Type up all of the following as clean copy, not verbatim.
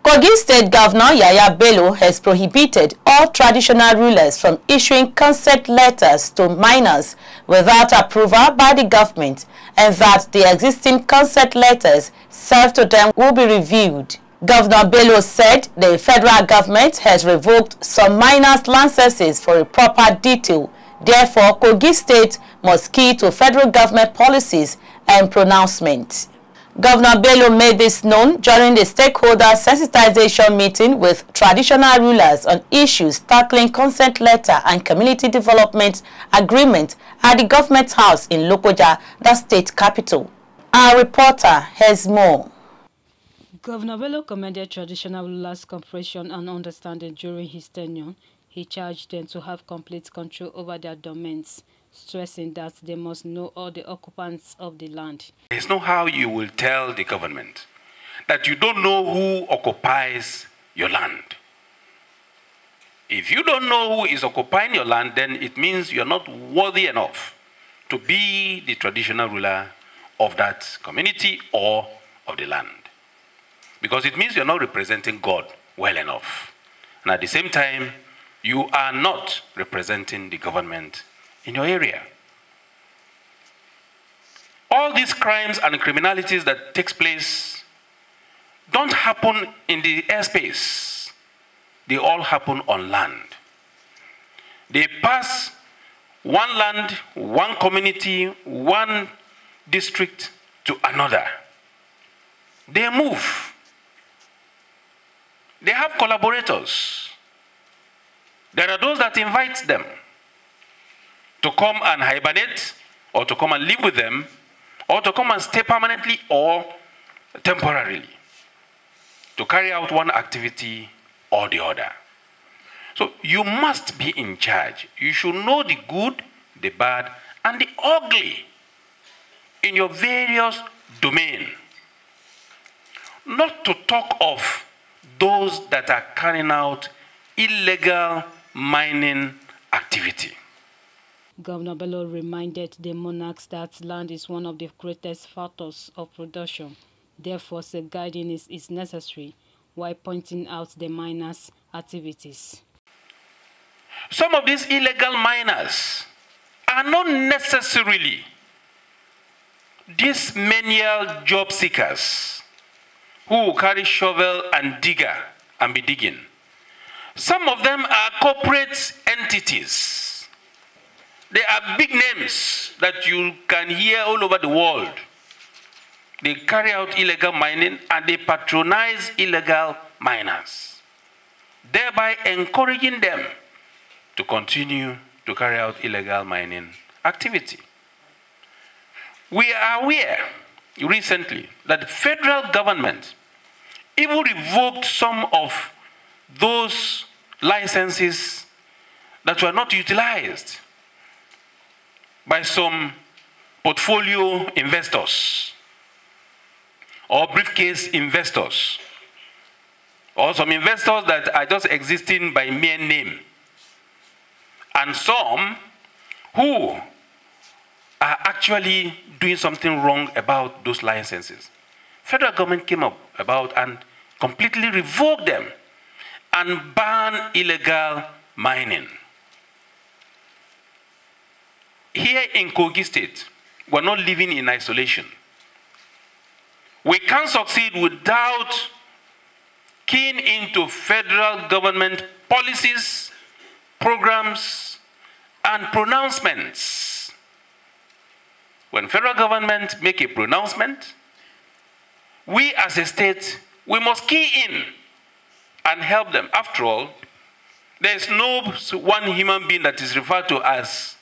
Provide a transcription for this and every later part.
Kogi State Governor Yahaya Bello has prohibited all traditional rulers from issuing consent letters to minors without approval by the government, and that the existing consent letters served to them will be reviewed. Governor Bello said the federal government has revoked some minors' licenses for a proper detail. Therefore, Kogi State must key to federal government policies and pronouncements. Governor Bello made this known during the stakeholder sensitization meeting with traditional rulers on issues tackling consent letter and community development agreement at the government house in Lokoja, the state capital. Our reporter has more. Governor Bello commended traditional rulers' cooperation and understanding during his tenure. He charged them to have complete control over their domains, stressing that they must know all the occupants of the land. There's no how you will tell the government that you don't know who occupies your land. If you don't know who is occupying your land, then it means you're not worthy enough to be the traditional ruler of that community or of the land. Because it means you're not representing God well enough. And at the same time, you are not representing the government in your area. All these crimes and criminalities that takes place don't happen in the airspace. They all happen on land. They pass one land, one community, one district to another. They move. They have collaborators. There are those that invite them to come and hibernate, or to come and live with them, or to come and stay permanently or temporarily, to carry out one activity or the other. So you must be in charge. You should know the good, the bad, and the ugly in your various domains. Not to talk of those that are carrying out illegal mining activity. Governor Bello reminded the monarchs that land is one of the greatest factors of production. Therefore, safeguarding is necessary, while pointing out the miners' activities. Some of these illegal miners are not necessarily these menial job seekers who will carry shovel and digger and be digging. Some of them are corporate entities. They are big names that you can hear all over the world. They carry out illegal mining and they patronize illegal miners, thereby encouraging them to continue to carry out illegal mining activity. We are aware recently that the federal government even revoked some of those licenses that were not utilized by some portfolio investors or briefcase investors or some investors that are just existing by mere name, and some who are actually doing something wrong about those licenses. Federal government came up about and completely revoked them and ban illegal mining. Here in Kogi State, we're not living in isolation. We can't succeed without keying into federal government policies, programs, and pronouncements. When federal government make a pronouncement, we as a state, we must key in and help them. After all, there is no one human being that is referred to as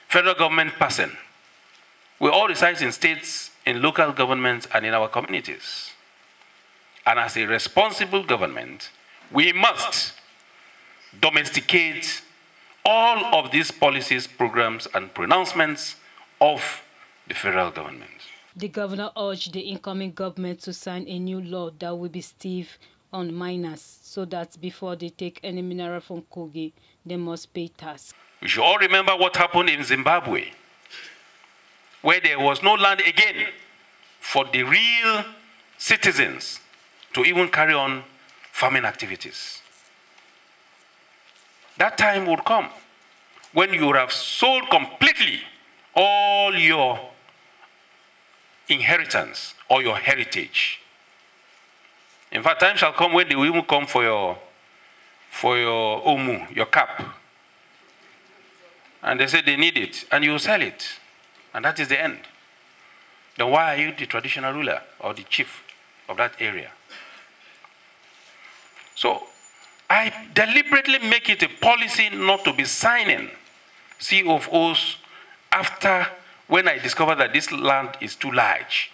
federal government person. We all reside in states, in local governments, and in our communities. And as a responsible government, we must domesticate all of these policies, programs, and pronouncements of the federal government. The governor urged the incoming government to sign a new law that will be stiff on miners, so that before they take any mineral from Kogi, they must pay tax. We should all remember what happened in Zimbabwe, where there was no land again for the real citizens to even carry on farming activities. That time would come when you would have sold completely all your inheritance or your heritage. In fact, time shall come when they will even come for your omu, your cap. And they say they need it, and you will sell it. And that is the end. Then why are you the traditional ruler or the chief of that area? So I deliberately make it a policy not to be signing COFOs after when I discover that this land is too large.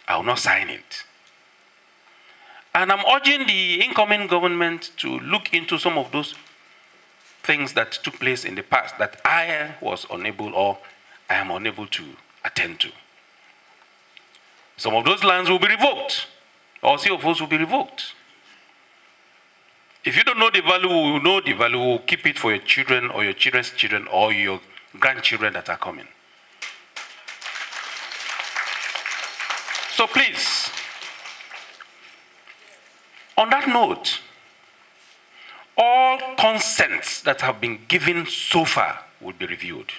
I will not sign it. And I'm urging the incoming government to look into some of those things that took place in the past that I was unable or I am unable to attend to. Some of those lands will be revoked, or COFOs will be revoked. If you don't know the value, we will know the value. We will keep it for your children or your children's children or your grandchildren that are coming. So please, on that note, all consents that have been given so far will be reviewed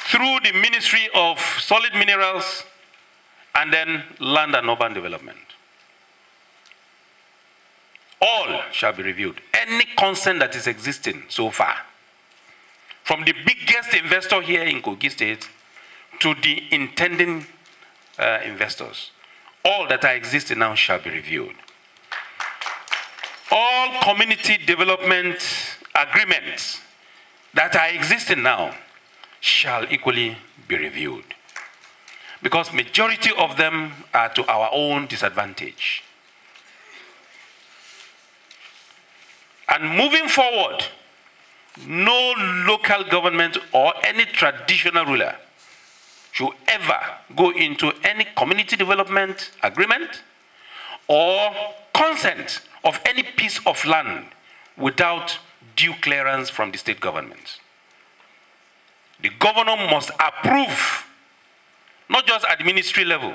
through the Ministry of Solid Minerals and then Land and Urban Development. All shall be reviewed. Any consent that is existing so far, from the biggest investor here in Kogi State to the intending investors, all that are existing now shall be reviewed. All community development agreements that are existing now shall equally be reviewed, because majority of them are to our own disadvantage. And moving forward, no local government or any traditional ruler should ever go into any community development agreement or consent of any piece of land without due clearance from the state government. The governor must approve, not just at the ministry level,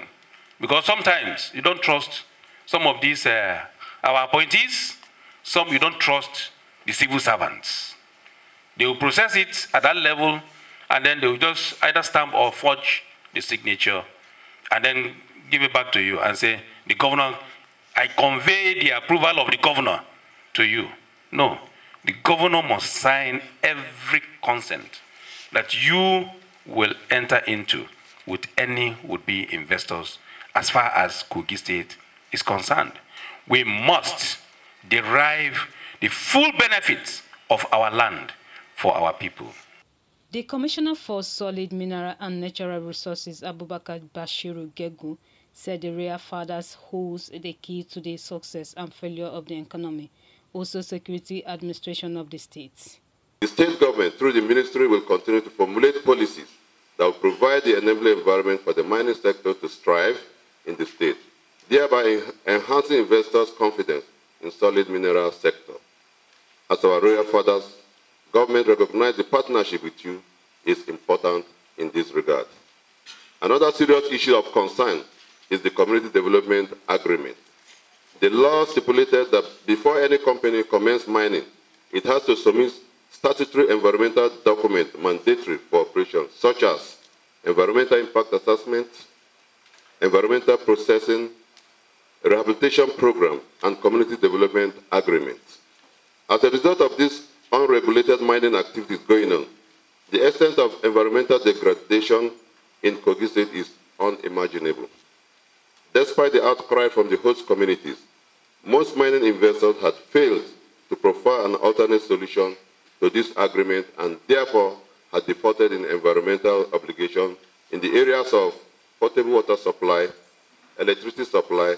because sometimes you don't trust some of these, our appointees, some you don't trust the civil servants. They will process it at that level, and then they will just either stamp or forge the signature, and then give it back to you and say, the governor, I convey the approval of the governor to you. No, the governor must sign every consent that you will enter into with any would-be investors as far as Kogi State is concerned. We must derive the full benefits of our land for our people. The Commissioner for Solid Mineral and Natural Resources, Abubakar Bashiru Gegu, said the real fathers holds the key to the success and failure of the economy, also security administration of the states. The state government, through the ministry, will continue to formulate policies that will provide the enabling environment for the mining sector to strive in the state, thereby enhancing investors' confidence in solid mineral sector. As our royal fathers, government recognize the partnership with you is important in this regard. Another serious issue of concern is the community development agreement. The law stipulated that before any company commences mining, it has to submit statutory environmental documents mandatory for operations, such as environmental impact assessment, environmental processing, rehabilitation program, and community development agreements. As a result of this unregulated mining activities going on, the extent of environmental degradation in Kogi State is unimaginable. Despite the outcry from the host communities, most mining investors had failed to provide an alternate solution to this agreement and therefore had defaulted in environmental obligations in the areas of potable water supply, electricity supply,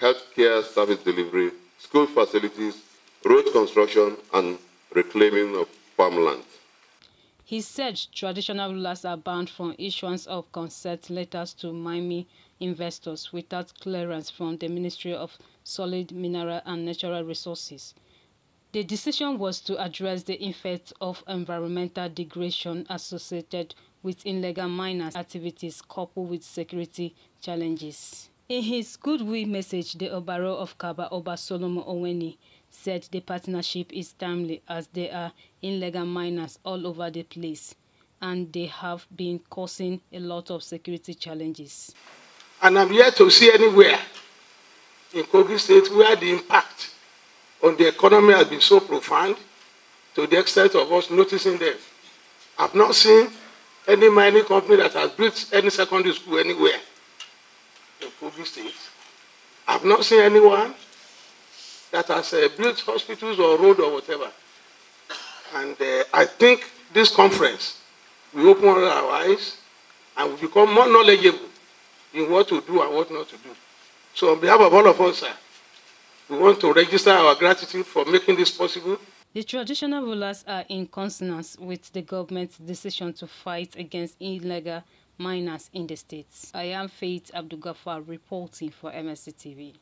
healthcare service delivery, school facilities, road construction, and reclaiming of farmland. He said traditional rulers are banned from issuance of consent letters to mining investors without clearance from the Ministry of Solid Mineral and Natural Resources. The decision was to address the effects of environmental degradation associated with illegal miners' activities coupled with security challenges. In his goodwill message, the Obaro of Kaba, Oba Solomon Oweni, said the partnership is timely as there are illegal miners all over the place and they have been causing a lot of security challenges. And I'm yet to see anywhere in Kogi State where the impact on the economy has been so profound to the extent of us noticing them. I've not seen any mining company that has built any secondary school anywhere in Kogi State. I've not seen anyone that has built hospitals or road or whatever. And I think this conference will open our eyes and will become more knowledgeable in what to do and what not to do. So on behalf of all of us, we want to register our gratitude for making this possible. The traditional rulers are in consonance with the government's decision to fight against illegal miners in the states. I am Faith Abdul Ghaffar reporting for MSC TV.